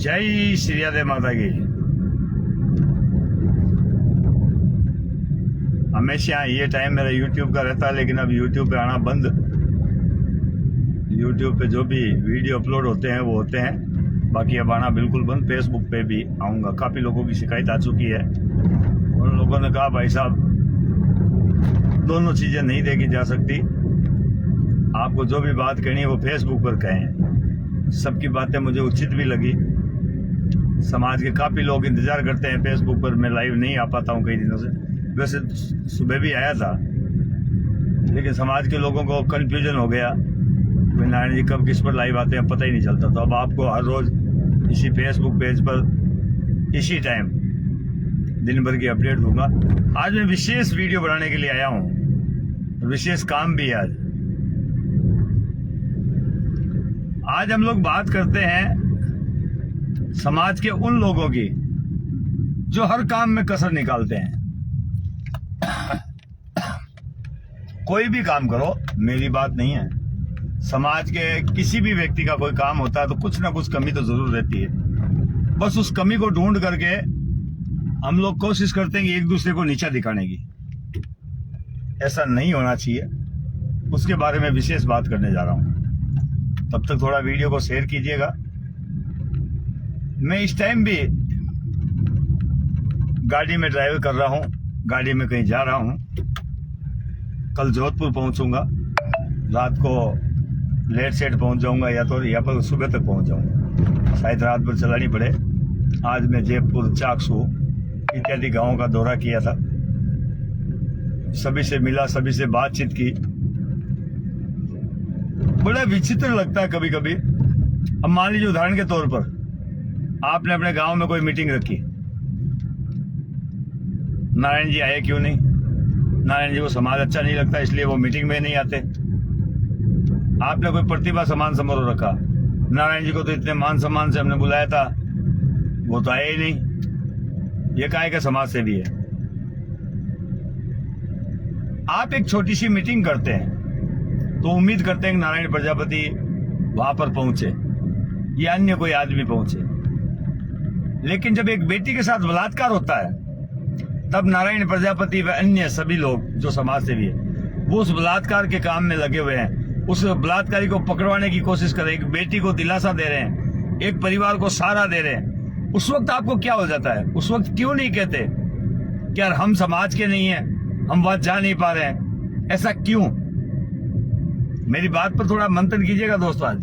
जय श्री राधे माता की। हमेशा ये टाइम मेरा YouTube का रहता है, लेकिन अब YouTube पे आना बंद। YouTube पे जो भी वीडियो अपलोड होते हैं वो होते हैं, बाकी अब आना बिल्कुल बंद। फेसबुक पे भी आऊँगा। काफ़ी लोगों की शिकायत आ चुकी है। उन लोगों ने कहा भाई साहब दोनों चीज़ें नहीं देखी जा सकती, आपको जो भी बात कहनी है वो फेसबुक पर कहें। सबकी बातें मुझे उचित भी लगी। समाज के काफ़ी लोग इंतज़ार करते हैं फेसबुक पर। मैं लाइव नहीं आ पाता हूँ कई दिनों से। वैसे सुबह भी आया था, लेकिन समाज के लोगों को कन्फ्यूजन हो गया, नारायण जी कब किस पर लाइव आते हैं पता ही नहीं चलता। तो अब आपको हर रोज़ इसी फेसबुक पेज पर इसी टाइम दिन भर की अपडेट दूंगा। आज मैं विशेष वीडियो बनाने के लिए आया हूँ, विशेष काम भी है आज हम लोग बात करते हैं समाज के उन लोगों की जो हर काम में कसर निकालते हैं। कोई भी काम करो, मेरी बात नहीं है, समाज के किसी भी व्यक्ति का कोई काम होता है तो कुछ ना कुछ कमी तो जरूर रहती है। बस उस कमी को ढूंढ करके हम लोग कोशिश करते हैं कि एक दूसरे को नीचा दिखाने की। ऐसा नहीं होना चाहिए, उसके बारे में विशेष बात करने जा रहा हूं। तब तक थोड़ा वीडियो को शेयर कीजिएगा। मैं इस टाइम भी गाड़ी में ड्राइव कर रहा हूं, गाड़ी में कहीं जा रहा हूं। कल जोधपुर पहुंचूंगा, रात को लेट सेट पहुंच जाऊंगा, या तो यहाँ पर सुबह तक पहुंच जाऊंगा। शायद रात भर चलानी पड़े। आज मैं जयपुर, चाकसू इत्यादि गांवों का दौरा किया था, सभी से मिला, सभी से बातचीत की। बड़ा विचित्र लगता है कभी कभी। अब मान लीजिए उदाहरण के तौर पर आपने अपने गांव में कोई मीटिंग रखी, नारायण जी आए क्यों नहीं? नारायण जी को समाज अच्छा नहीं लगता इसलिए वो मीटिंग में नहीं आते। आपने कोई प्रतिभा सम्मान समारोह रखा, नारायण जी को तो इतने मान सम्मान से हमने बुलाया था, वो तो आए ही नहीं। ये काहे का समाज से भी है। आप एक छोटी सी मीटिंग करते हैं तो उम्मीद करते हैं कि नारायण प्रजापति वहां पर पहुंचे या अन्य कोई आदमी पहुंचे, लेकिन जब एक बेटी के साथ बलात्कार होता है तब नारायण प्रजापति व अन्य सभी लोग जो समाज से भी है वो उस बलात्कार के काम में लगे हुए हैं। उस बलात्कारी को पकड़वाने की कोशिश कर रहे हैं, एक बेटी को दिलासा दे रहे हैं, एक परिवार को सहारा दे रहे हैं। उस वक्त आपको क्या हो जाता है? उस वक्त क्यों नहीं कहते कि यार हम समाज के नहीं हैं, हम वहां जा नहीं पा रहे हैं? ऐसा क्यों? मेरी बात पर थोड़ा मंथन कीजिएगा दोस्तों। आज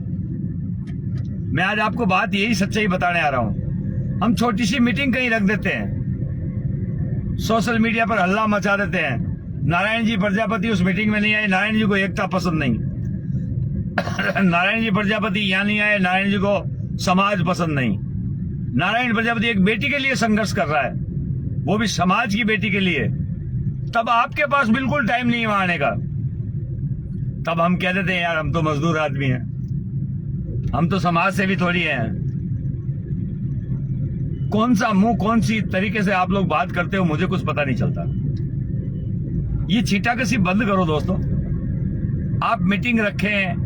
मैं आपको बात यही सच्चाई बताने आ रहा हूं। हम छोटी सी मीटिंग कहीं रख देते हैं, सोशल मीडिया पर हल्ला मचा देते हैं, नारायण जी प्रजापति उस मीटिंग में नहीं आए, नारायण जी को एकता पसंद नहीं, नारायण जी प्रजापति यहां नहीं आए, नारायण जी को समाज पसंद नहीं। नारायण प्रजापति एक बेटी के लिए संघर्ष कर रहा है, वो भी समाज की बेटी के लिए। तब आपके पास बिल्कुल टाइम नहीं वहां आने का। तब हम कह देते हैं यार हम तो मजदूर आदमी हैं, हम तो समाज से भी थोड़ी हैं। कौन सा मुंह, कौन सी तरीके से आप लोग बात करते हो मुझे कुछ पता नहीं चलता। ये छीटाकसी बंद करो दोस्तों। आप मीटिंग रखें,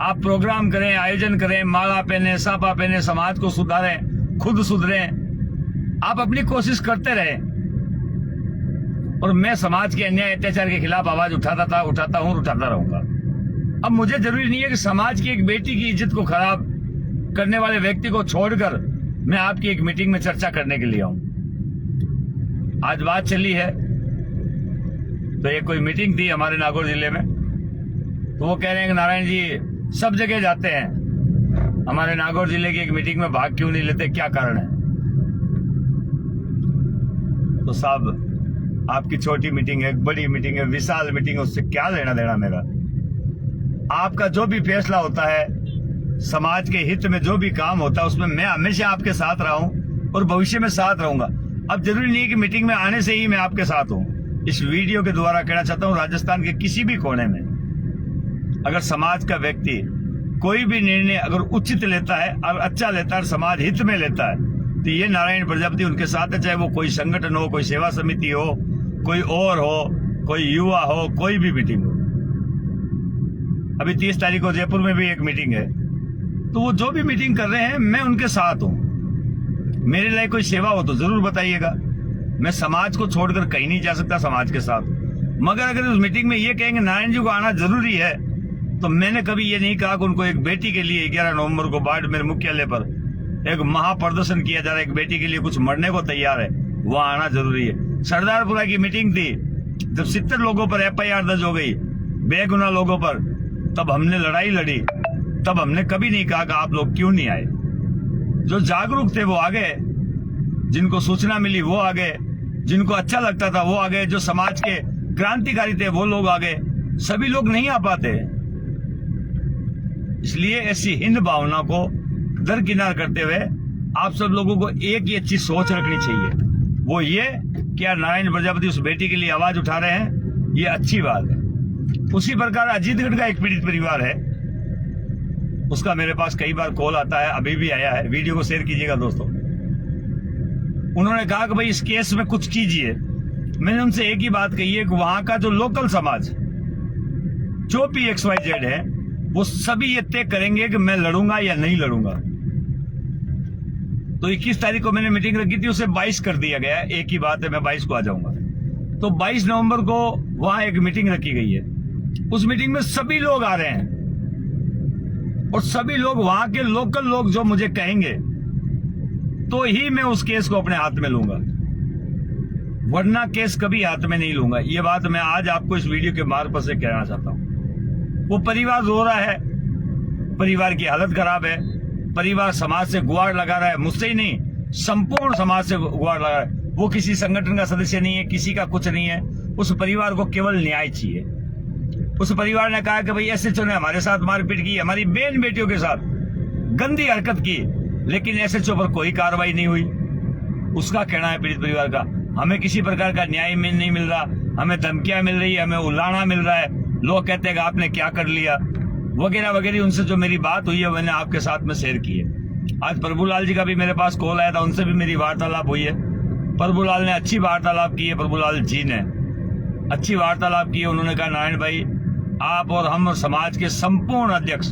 आप प्रोग्राम करें, आयोजन करें, माला पहने, साफा पहने, समाज को सुधारें, खुद सुधरें। आप अपनी कोशिश करते रहें। और मैं समाज के अन्याय अत्याचार के खिलाफ आवाज उठाता था, उठाता हूं, उठाता रहूंगा। अब मुझे जरूरी नहीं है कि समाज की एक बेटी की इज्जत को खराब करने वाले व्यक्ति को छोड़कर मैं आपकी एक मीटिंग में चर्चा करने के लिए आऊं। आज बात चली है तो एक कोई मीटिंग थी हमारे नागौर जिले में, तो वो कह रहे हैं कि नारायण जी सब जगह जाते हैं, हमारे नागौर जिले की एक मीटिंग में भाग क्यों नहीं लेते, क्या कारण है? तो साहब आपकी छोटी मीटिंग है, बड़ी मीटिंग है, विशाल मीटिंग है, उससे क्या लेना देना मेरा? आपका जो भी फैसला होता है, समाज के हित में जो भी काम होता है, उसमें मैं हमेशा आपके साथ रहा हूं और भविष्य में साथ रहूंगा। अब जरूरी नहीं कि मीटिंग में आने से ही मैं आपके साथ हूं। इस वीडियो के द्वारा कहना चाहता हूं, राजस्थान के किसी भी कोने में अगर समाज का व्यक्ति कोई भी निर्णय अगर उचित लेता है और अच्छा लेता है और समाज हित में लेता है, तो ये नारायण प्रजापति उनके साथ है। चाहे वो कोई संगठन हो, कोई सेवा समिति हो, कोई और हो, कोई युवा हो, कोई भी मीटिंग हो। अभी 30 तारीख को जयपुर में भी एक मीटिंग है, तो वो जो भी मीटिंग कर रहे हैं मैं उनके साथ हूं। मेरे लिए कोई सेवा हो तो जरूर बताइएगा। मैं समाज को छोड़कर कहीं नहीं जा सकता समाज के साथ। मगर अगर उस मीटिंग में ये कहेंगे नारायण जी को आना जरूरी है, तो मैंने कभी ये नहीं कहा कि उनको एक बेटी के लिए 11 नवंबर को बाड़मेर मुख्यालय पर एक महाप्रदर्शन किया जा रहा है, एक बेटी के लिए कुछ मरने को तैयार है, वहां आना जरूरी है। सरदारपुरा की मीटिंग थी, जब 70 लोगों पर FIR दर्ज हो गई, बेगुनाह लोगों पर, तब हमने लड़ाई लड़ी। तब हमने कभी नहीं कहा कि आप लोग क्यों नहीं आए। जो जागरूक थे वो आ गए, जिनको सूचना मिली वो आ गए, जिनको अच्छा लगता था वो आ गए, जो समाज के क्रांतिकारी थे वो लोग आ गए। सभी लोग नहीं आ पाते। इसलिए ऐसी हिंद भावना को दरकिनार करते हुए आप सब लोगों को एक ही अच्छी सोच रखनी चाहिए, वो ये कि यार नारायण प्रजापति उस बेटी के लिए आवाज उठा रहे हैं, ये अच्छी बात है। उसी प्रकार अजीतगढ़ का एक पीड़ित परिवार है, उसका मेरे पास कई बार कॉल आता है, अभी भी आया है, वीडियो को शेयर कीजिएगा दोस्तों। उन्होंने कहा कि भाई इस केस में कुछ कीजिए। मैंने उनसे एक ही बात कही है कि वहां का जो लोकल समाज जो भी XYZ है, वो सभी ये तय करेंगे कि मैं लड़ूंगा या नहीं लड़ूंगा। तो 21 तारीख को मैंने मीटिंग रखी थी, उसे 22 कर दिया गया। एक ही बात है, मैं 22 को आ जाऊंगा। तो 22 नवंबर को वहां एक मीटिंग रखी गई है। उस मीटिंग में सभी लोग आ रहे हैं और सभी लोग वहां के लोकल लोग जो मुझे कहेंगे तो ही मैं उस केस को अपने हाथ में लूंगा, वरना केस कभी हाथ में नहीं लूंगा। ये बात मैं आज आपको इस वीडियो के मार्फत से कहना चाहता हूं। वो परिवार रो रहा है, परिवार की हालत खराब है, परिवार समाज से गुहार लगा रहा है, मुझसे ही नहीं संपूर्ण समाज से गुहार लगा रहा है। वो किसी संगठन का सदस्य नहीं है, किसी का कुछ नहीं है। उस परिवार को केवल न्याय चाहिए। उस परिवार ने कहा कि भाई SHO ने हमारे साथ मारपीट की, हमारी बहन बेटियों के साथ गंदी हरकत की, लेकिन SHO पर कोई कार्रवाई नहीं हुई। उसका कहना है पीड़ित परिवार का, हमें किसी प्रकार का न्याय नहीं मिल रहा, हमें धमकियां मिल रही है, हमें उलाना मिल रहा है, लोग कहते हैं कि आपने क्या कर लिया, वगैरह वगैरह। उनसे जो मेरी बात हुई है मैंने आपके साथ में शेयर की है। आज प्रभुलाल जी का भी मेरे पास कॉल आया था, उनसे भी मेरी वार्तालाप हुई है। प्रभुलाल ने अच्छी वार्तालाप की है, प्रभुलाल जी ने अच्छी वार्तालाप की है। उन्होंने कहा नारायण भाई, आप और हम और समाज के संपूर्ण अध्यक्ष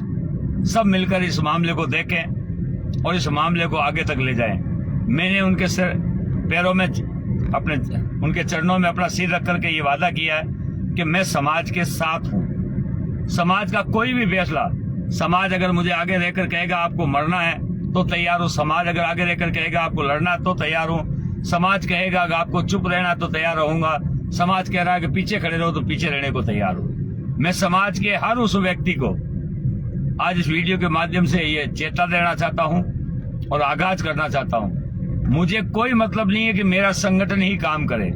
सब मिलकर इस मामले को देखें और इस मामले को आगे तक ले जाएं। मैंने उनके पैरों में अपने उनके चरणों में अपना सिर रख करके ये वादा किया है कि मैं समाज के साथ हूं। समाज का कोई भी फैसला, समाज अगर मुझे आगे रहकर कहेगा आपको मरना है तो तैयार हूं, समाज अगर आगे रहकर कहेगा आपको लड़ना तो तैयार हूं, समाज कहेगा अगर आपको चुप रहना तो तैयार रहूंगा, समाज कह रहा है कि पीछे खड़े रहो तो पीछे रहने को तैयार हूं। मैं समाज के हर उस व्यक्ति को आज इस वीडियो के माध्यम से ये चेता देना चाहता हूं और आगाज करना चाहता हूं। मुझे कोई मतलब नहीं है कि मेरा संगठन ही काम करे।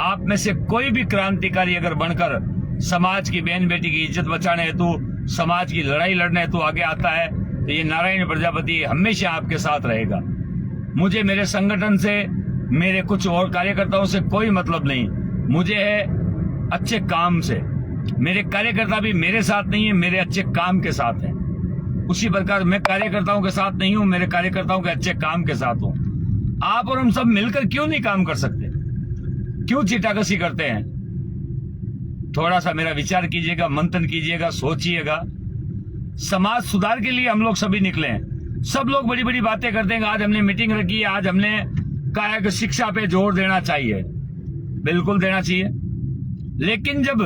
आप में से कोई भी क्रांतिकारी अगर बनकर समाज की बहन बेटी की इज्जत बचाने हेतु, समाज की लड़ाई लड़ने हेतु आगे आता है तो ये नारायण प्रजापति हमेशा आपके साथ रहेगा। मुझे मेरे संगठन से, मेरे कुछ और कार्यकर्ताओं से कोई मतलब नहीं, मुझे है अच्छे काम से। मेरे कार्यकर्ता भी मेरे साथ नहीं है, मेरे अच्छे काम के साथ हैं। उसी प्रकार मैं कार्यकर्ताओं के साथ नहीं हूं, मेरे कार्यकर्ताओं के अच्छे काम के साथ हूं। आप और हम सब मिलकर क्यों नहीं काम कर सकते? क्यों चीटाकसी करते हैं? थोड़ा सा मेरा विचार कीजिएगा, मंथन कीजिएगा, सोचिएगा। समाज सुधार के लिए हम लोग सभी निकले हैं। सब लोग बड़ी बड़ी बातें करते हैं। आज हमने मीटिंग रखी, आज हमने कहा कि शिक्षा पे जोर देना चाहिए, बिल्कुल देना चाहिए। लेकिन जब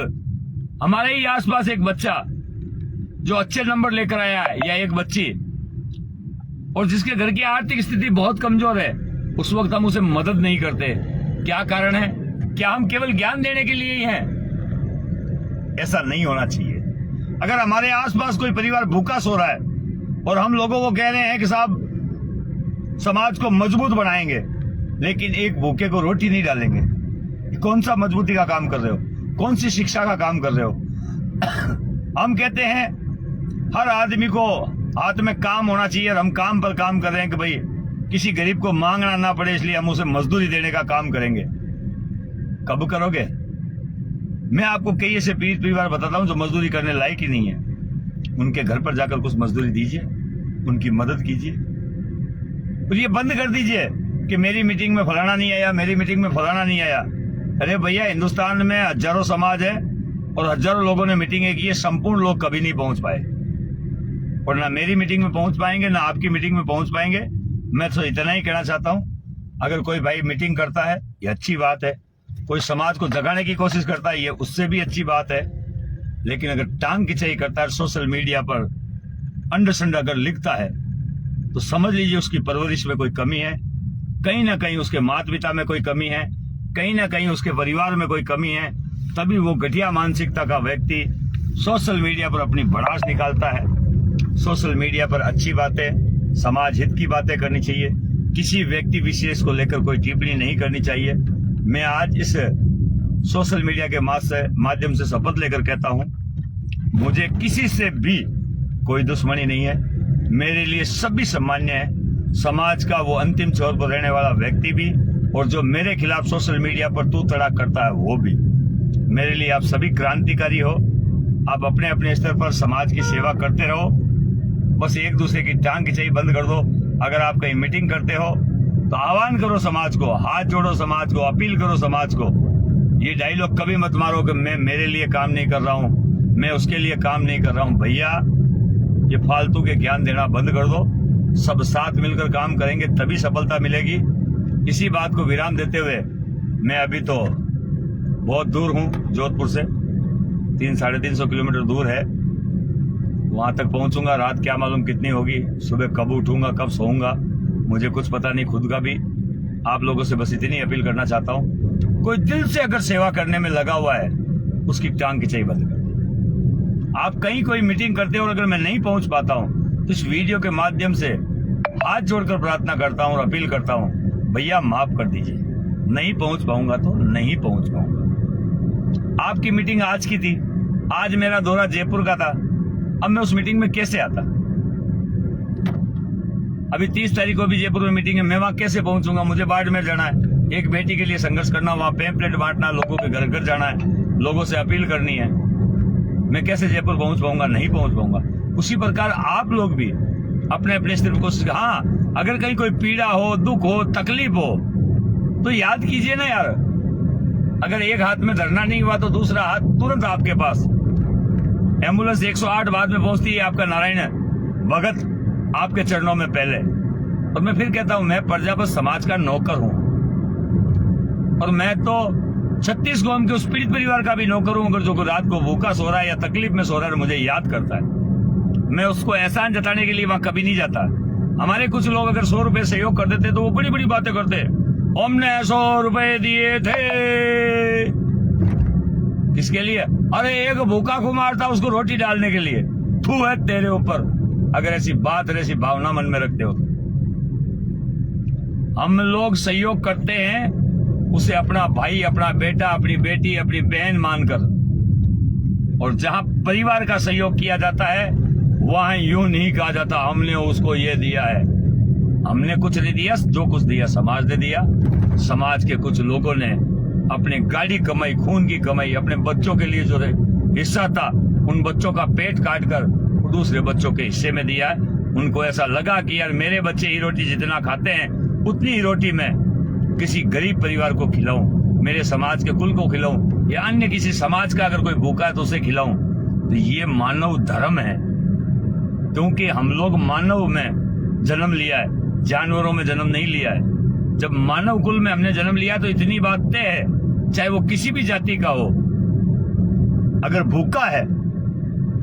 हमारे ही आसपास एक बच्चा जो अच्छे नंबर लेकर आया है या एक बच्ची और जिसके घर की आर्थिक स्थिति बहुत कमजोर है, उस वक्त हम उसे मदद नहीं करते। क्या कारण है? क्या हम केवल ज्ञान देने के लिए ही हैं? ऐसा नहीं होना चाहिए। अगर हमारे आसपास कोई परिवार भूखा सो रहा है और हम लोगों को कह रहे हैं कि साहब समाज को मजबूत बनाएंगे, लेकिन एक भूखे को रोटी नहीं डालेंगे, कौन सा मजबूती का काम कर रहे हो? कौन सी शिक्षा का काम कर रहे हो? हम कहते हैं हर आदमी को हाथ में काम होना चाहिए और हम काम पर काम कर रहे हैं कि भाई किसी गरीब को मांगना ना पड़े, इसलिए हम उसे मजदूरी देने का काम करेंगे। कब करोगे? मैं आपको कई ऐसे पीड़ित परिवार बताता हूं जो मजदूरी करने लायक ही नहीं है। उनके घर पर जाकर कुछ मजदूरी दीजिए, उनकी मदद कीजिए। और ये बंद कर दीजिए कि मेरी मीटिंग में फलाना नहीं आया, मेरी मीटिंग में फलाना नहीं आया। अरे भैया, हिंदुस्तान में हजारों समाज है और हजारों लोगों ने मीटिंगें की है, संपूर्ण लोग कभी नहीं पहुंच पाए और ना मेरी मीटिंग में पहुंच पाएंगे, ना आपकी मीटिंग में पहुंच पाएंगे। मैं तो इतना ही कहना चाहता हूं, अगर कोई भाई मीटिंग करता है ये अच्छी बात है, कोई समाज को जगाने की कोशिश करता है ये उससे भी अच्छी बात है, लेकिन अगर टांग खिंचाई करता है सोशल मीडिया पर अंडरस्टैंड अगर लिखता है तो समझ लीजिए उसकी परवरिश में कोई कमी है, कहीं ना कहीं उसके माता पिता में कोई कमी है, कहीं ना कहीं उसके परिवार में कोई कमी है, तभी वो घटिया मानसिकता का व्यक्ति सोशल मीडिया पर अपनी भड़ास निकालता है। सोशल मीडिया पर अच्छी बातें, समाज हित की बातें करनी चाहिए, किसी व्यक्ति विशेष को लेकर कोई टिप्पणी नहीं करनी चाहिए। मैं आज इस सोशल मीडिया के माध्यम से शपथ लेकर कहता हूं, मुझे किसी से भी कोई दुश्मनी नहीं है, मेरे लिए सभी सामान्य है। समाज का वो अंतिम छोर पर रहने वाला व्यक्ति भी और जो मेरे खिलाफ सोशल मीडिया पर तू तड़ा करता है वो भी। मेरे लिए आप सभी क्रांतिकारी हो, आप अपने अपने स्तर पर समाज की सेवा करते रहो, बस एक दूसरे की टांग खिंचाई बंद कर दो। अगर आप कहीं मीटिंग करते हो तो आह्वान करो समाज को, हाथ जोड़ो समाज को, अपील करो समाज को। ये डायलॉग कभी मत मारो कि मैं मेरे लिए काम नहीं कर रहा हूं, मैं उसके लिए काम नहीं कर रहा हूं। भैया ये फालतू के ज्ञान देना बंद कर दो, सब साथ मिलकर काम करेंगे तभी सफलता मिलेगी। इसी बात को विराम देते हुए मैं अभी तो बहुत दूर हूं, जोधपुर से 300-350 किलोमीटर दूर है, वहां तक पहुंचूंगा। रात क्या मालूम कितनी होगी, सुबह कब उठूंगा कब सोऊंगा मुझे कुछ पता नहीं खुद का भी। आप लोगों से बस इतनी अपील करना चाहता हूं, कोई दिल से अगर सेवा करने में लगा हुआ है उसकी टांग खिंचाई बंद कर। आप कहीं कोई मीटिंग करते हो और अगर मैं नहीं पहुंच पाता हूं तो इस वीडियो के माध्यम से हाथ जोड़कर प्रार्थना करता हूं और अपील करता हूं, भैया माफ कर दीजिए, नहीं पहुंच पाऊंगा तो नहीं पहुंच पाऊंगा। आपकी मीटिंग आज की थी, आज मेरा दौरा जयपुर का था, अब मैं उस मीटिंग में कैसे आता? अभी 30 तारीख को भी जयपुर में मीटिंग है, मैं वहां कैसे पहुंचूंगा? मुझे बाड़मेर जाना है, एक बेटी के लिए संघर्ष करना, वहां पैम्पलेट बांटना, लोगों के घर घर जाना है, लोगों से अपील करनी है। मैं कैसे जयपुर पहुंच पाऊंगा? नहीं पहुंच पाऊंगा। उसी प्रकार आप लोग भी अपने अपने स्तर पर कोशिश, हाँ अगर कहीं कोई पीड़ा हो, दुख हो, तकलीफ हो तो याद कीजिए ना यार, अगर एक हाथ में धरना नहीं हुआ तो दूसरा हाथ तुरंत आपके पास। एम्बुलेंस 108 बाद में पहुंचती है, आपका नारायण भगत आपके चरणों में पहले। और मैं फिर कहता हूं, मैं प्रजापत समाज का नौकर हूं और मैं तो 36 गांव के उस पीड़ित परिवार का भी नौकर हूं। अगर जो रात को भूखा सो रहा है या तकलीफ में सो रहा है मुझे याद करता है, मैं उसको एहसान जताने के लिए वहां कभी नहीं जाता। हमारे कुछ लोग अगर 100 रुपए सहयोग कर देते तो वो बड़ी बड़ी बातें करते, हमने 100 रुपए दिए थे किसके लिए? अरे एक भूखा को मारता उसको रोटी डालने के लिए। तू है तेरे ऊपर अगर ऐसी बात और ऐसी भावना मन में रखते हो तो। हम लोग सहयोग करते हैं उसे अपना भाई, अपना बेटा, अपनी बेटी, अपनी बहन मानकर, और जहां परिवार का सहयोग किया जाता है वहां यूं नहीं कहा जाता हमने उसको ये दिया है। हमने कुछ नहीं दिया, जो कुछ दिया समाज ने दिया। समाज के कुछ लोगों ने अपने गाड़ी कमाई, खून की कमाई, अपने बच्चों के लिए जो हिस्सा था उन बच्चों का पेट काट कर दूसरे बच्चों के हिस्से में दिया है। उनको ऐसा लगा कि यार मेरे बच्चे ही रोटी जितना खाते हैं उतनी ही रोटी मैं किसी गरीब परिवार को खिलाऊं, मेरे समाज के कुल को खिलाऊं, या अन्य किसी समाज का अगर कोई भूखा है तो उसे खिलाऊं। तो ये मानव धर्म है, क्योंकि हम लोग मानव में जन्म लिया है, जानवरों में जन्म नहीं लिया है। जब मानव कुल में हमने जन्म लिया तो इतनी बात तय है, चाहे वो किसी भी जाति का हो, अगर भूखा है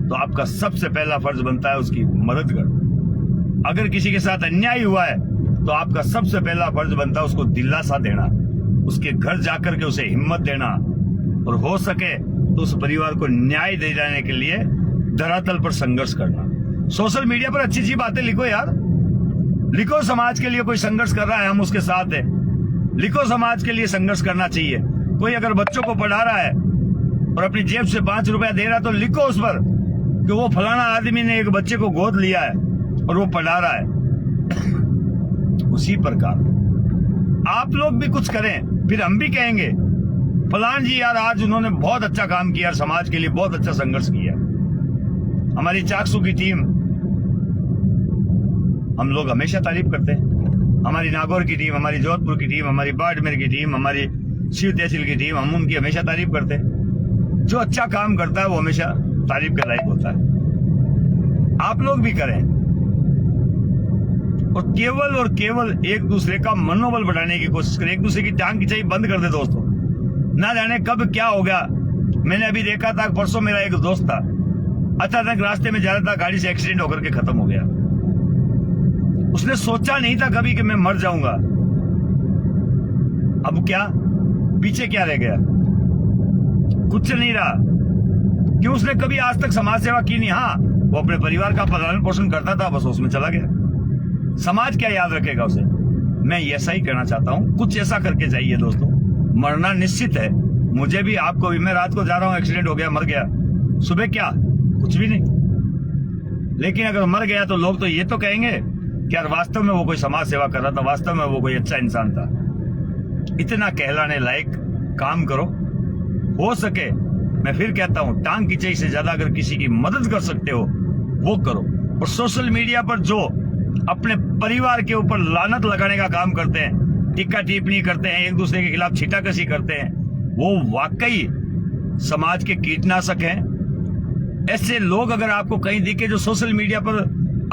तो आपका सबसे पहला फर्ज बनता है उसकी मदद करना। अगर किसी के साथ अन्याय हुआ है तो आपका सबसे पहला फर्ज बनता है उसको दिलासा देना, उसके घर जाकर के उसे हिम्मत देना, और हो सके तो उस परिवार को न्याय दे जाने के लिए धरातल पर संघर्ष करना। सोशल मीडिया पर अच्छी अच्छी बातें लिखो यार, लिखो समाज के लिए कोई संघर्ष कर रहा है हम उसके साथ है, लिखो समाज के लिए संघर्ष करना चाहिए। कोई अगर बच्चों को पढ़ा रहा है और अपनी जेब से 5 रुपया दे रहा है तो लिखो उस पर कि वो फलाना आदमी ने एक बच्चे को गोद लिया है और वो पढ़ा रहा है। उसी प्रकार आप लोग भी कुछ करें, फिर हम भी कहेंगे फलान जी यार आज उन्होंने बहुत अच्छा काम किया, समाज के लिए बहुत अच्छा संघर्ष किया। हमारी चाकसू की टीम हम लोग हमेशा तारीफ करते हैं, हमारी नागौर की टीम, हमारी जोधपुर की टीम, हमारी बाड़मेर की टीम, हमारी शिव तहसील की टीम, हम उनकी हमेशा तारीफ करते हैं। जो अच्छा काम करता है वो हमेशा तारीफ के लायक होता है। आप लोग भी करें। और केवल एक दूसरे का मनोबल बढ़ाने की कोशिश करें, एक दूसरे की टांग खिंचाई बंद कर दे दोस्तों। ना जाने कब क्या हो गया। मैंने अभी देखा था, परसों मेरा एक दोस्त था, अचानक रास्ते में जा रहा था, गाड़ी से एक्सीडेंट होकर के खत्म हो गया। उसने सोचा नहीं था कभी कि मैं मर जाऊंगा। अब क्या पीछे क्या रह गया? कुछ नहीं रहा। क्यों? उसने कभी आज तक समाज सेवा की नहीं। हाँ, वो अपने परिवार का पालन पोषण करता था, बस उसमें चला गया। समाज क्या याद रखेगा उसे? मैं ऐसा ही कहना चाहता हूं, कुछ ऐसा करके जाइए दोस्तों। मरना निश्चित है, मुझे भी, आपको भी। मैं रात को जा रहा हूं, एक्सीडेंट हो गया, मर गया। सुबह क्या? कुछ भी नहीं। लेकिन अगर मर गया तो लोग तो ये तो कहेंगे कि यार वास्तव में वो कोई समाज सेवा कर रहा था, वास्तव में वो कोई अच्छा इंसान था। इतना कहलाने लायक काम करो। हो सके, मैं फिर कहता हूं, टांग खिंचाई से ज्यादा अगर किसी की मदद कर सकते हो वो करो। और सोशल मीडिया पर जो अपने परिवार के ऊपर लानत लगाने का काम करते हैं, टिक्का टिप्पणी करते हैं, एक दूसरे के खिलाफ छीटाकशी करते हैं, वो वाकई समाज के कीटनाशक हैं। ऐसे लोग अगर आपको कहीं दिखे जो सोशल मीडिया पर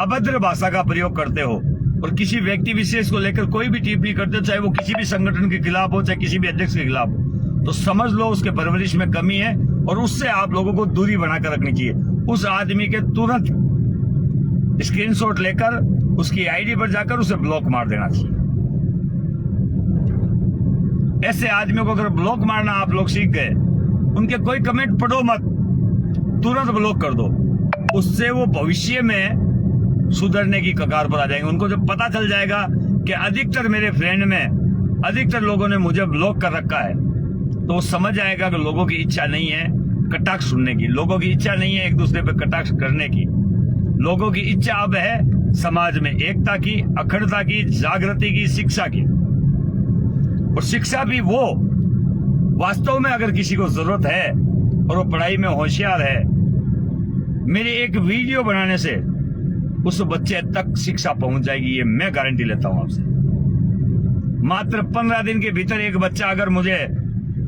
अभद्र भाषा का प्रयोग करते हो और किसी व्यक्ति विशेष को लेकर कोई भी टिप्पणी करते हो, चाहे वो किसी भी संगठन के खिलाफ हो, चाहे किसी भी अध्यक्ष के खिलाफ हो, तो समझ लो उसके परवरिश में कमी है और उससे आप लोगों को दूरी बनाकर रखनी चाहिए। उस आदमी के तुरंत स्क्रीनशॉट लेकर उसकी आईडी पर जाकर उसे ब्लॉक मार देना चाहिए। ऐसे आदमियों को अगर ब्लॉक मारना आप लोग सीख गए, उनके कोई कमेंट पढ़ो मत, तुरंत ब्लॉक कर दो। उससे वो भविष्य में सुधरने की कगार पर आ जाएंगे। उनको जब पता चल जाएगा कि अधिकतर मेरे फ्रेंड में अधिकतर लोगों ने मुझे ब्लॉक कर रखा है, तो वो समझ आएगा कि लोगों की इच्छा नहीं है कटाक्ष सुनने की, लोगों की इच्छा नहीं है एक दूसरे पर कटाक्ष करने की। लोगों की इच्छा अब है समाज में एकता की, अखंडता की, जागृति की, शिक्षा की। और शिक्षा भी वो वास्तव में अगर किसी को जरूरत है और वो पढ़ाई में होशियार है, मेरे एक वीडियो बनाने से उस बच्चे तक शिक्षा पहुंच जाएगी, ये मैं गारंटी लेता हूं आपसे। मात्र 15 दिन के भीतर एक बच्चा, अगर मुझे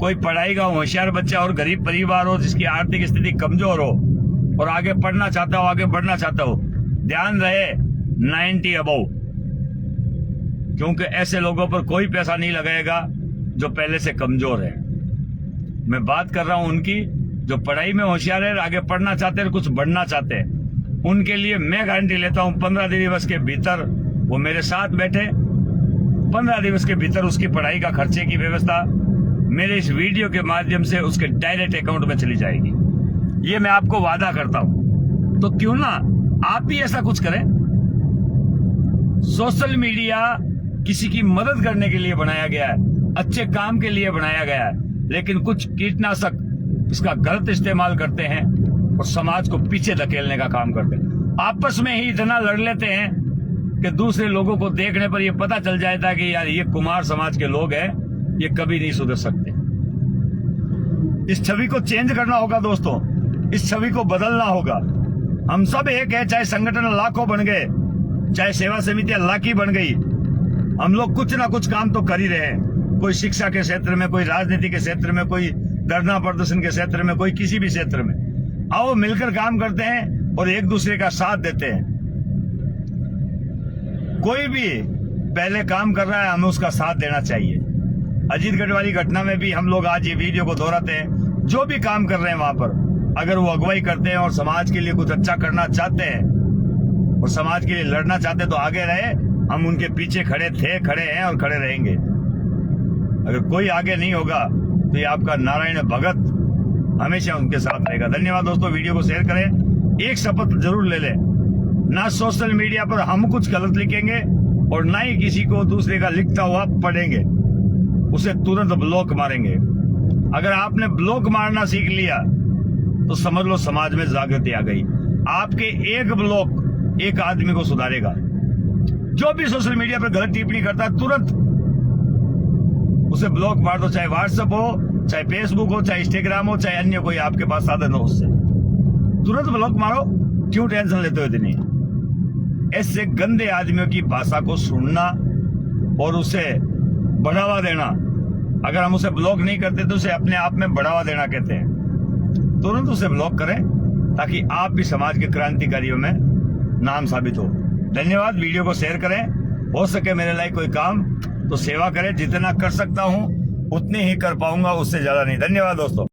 कोई पढ़ाई का होशियार बच्चा और गरीब परिवार हो, जिसकी आर्थिक स्थिति कमजोर हो और आगे पढ़ना चाहता हो, आगे बढ़ना चाहता हो, ध्यान रहे 90 अबव, क्योंकि ऐसे लोगों पर कोई पैसा नहीं लगाएगा जो पहले से कमजोर है। मैं बात कर रहा हूं उनकी जो पढ़ाई में होशियार है, आगे पढ़ना चाहते हैं, कुछ बढ़ना चाहते हैं। उनके लिए मैं गारंटी लेता हूं 15 दिवस के भीतर वो मेरे साथ बैठे, 15 दिवस के भीतर उसकी पढ़ाई का खर्चे की व्यवस्था मेरे इस वीडियो के माध्यम से उसके डायरेक्ट अकाउंट में चली जाएगी। ये मैं आपको वादा करता हूं। तो क्यों ना आप भी ऐसा कुछ करें। सोशल मीडिया किसी की मदद करने के लिए बनाया गया है, अच्छे काम के लिए बनाया गया है, लेकिन कुछ कीटनाशक इसका गलत इस्तेमाल करते हैं और समाज को पीछे धकेलने का काम करते हैं। आपस में ही इतना लड़ लेते हैं कि दूसरे लोगों को देखने पर यह पता चल जाता कि यार ये कुमार समाज के लोग हैं, ये कभी नहीं सुधर सकते। इस छवि को चेंज करना होगा दोस्तों, इस छवि को बदलना होगा। हम सब एक है, चाहे संगठन लाखों बन गए, चाहे सेवा समितियां लाखी बन गई, हम लोग कुछ ना कुछ काम तो कर ही रहे हैं। कोई शिक्षा के क्षेत्र में, कोई राजनीति के क्षेत्र में, कोई धरना प्रदर्शन के क्षेत्र में, कोई किसी भी क्षेत्र में। आओ मिलकर काम करते हैं और एक दूसरे का साथ देते हैं। कोई भी पहले काम कर रहा है, हमें उसका साथ देना चाहिए। अजीतगढ़ वाली घटना में भी हम लोग आज ये वीडियो को दोहराते हैं। जो भी काम कर रहे हैं वहां पर, अगर वो अगुवाई करते हैं और समाज के लिए कुछ अच्छा करना चाहते हैं और समाज के लिए लड़ना चाहते हैं तो आगे रहे। हम उनके पीछे खड़े थे, खड़े हैं और खड़े रहेंगे। अगर कोई आगे नहीं होगा तो ये आपका नारायण भगत हमेशा उनके साथ रहेगा। धन्यवाद दोस्तों, वीडियो को शेयर करें। एक शपथ जरूर ले लें, ना सोशल मीडिया पर हम कुछ गलत लिखेंगे और ना ही किसी को दूसरे का लिखता हुआ पढ़ेंगे, उसे तुरंत ब्लॉक मारेंगे। अगर आपने ब्लॉक मारना सीख लिया तो समझ लो समाज में जागृति आ गई। आपके एक ब्लॉक एक आदमी को सुधारेगा। जो भी सोशल मीडिया पर गलत टिप्पणी करता है तुरंत उसे ब्लॉक मार दो, चाहे व्हाट्सएप हो, चाहे फेसबुक हो, चाहे इंस्टाग्राम हो, चाहे अन्य कोई आपके पास साधन हो, उससे तुरंत ब्लॉक मारो। क्यों टेंशन लेते हो इतनी? ऐसे गंदे आदमियों की भाषा को सुनना और उसे बढ़ावा देना, अगर हम उसे ब्लॉक नहीं करते तो उसे अपने आप में बढ़ावा देना कहते हैं। तुरंत उसे ब्लॉक करें ताकि आप भी समाज के क्रांतिकारियों में नाम साबित हो। धन्यवाद। वीडियो को शेयर करें, हो सके मेरे लायक कोई काम तो सेवा करें, जितना कर सकता हूं उतनी ही कर पाऊंगा, उससे ज्यादा नहीं। धन्यवाद दोस्तों।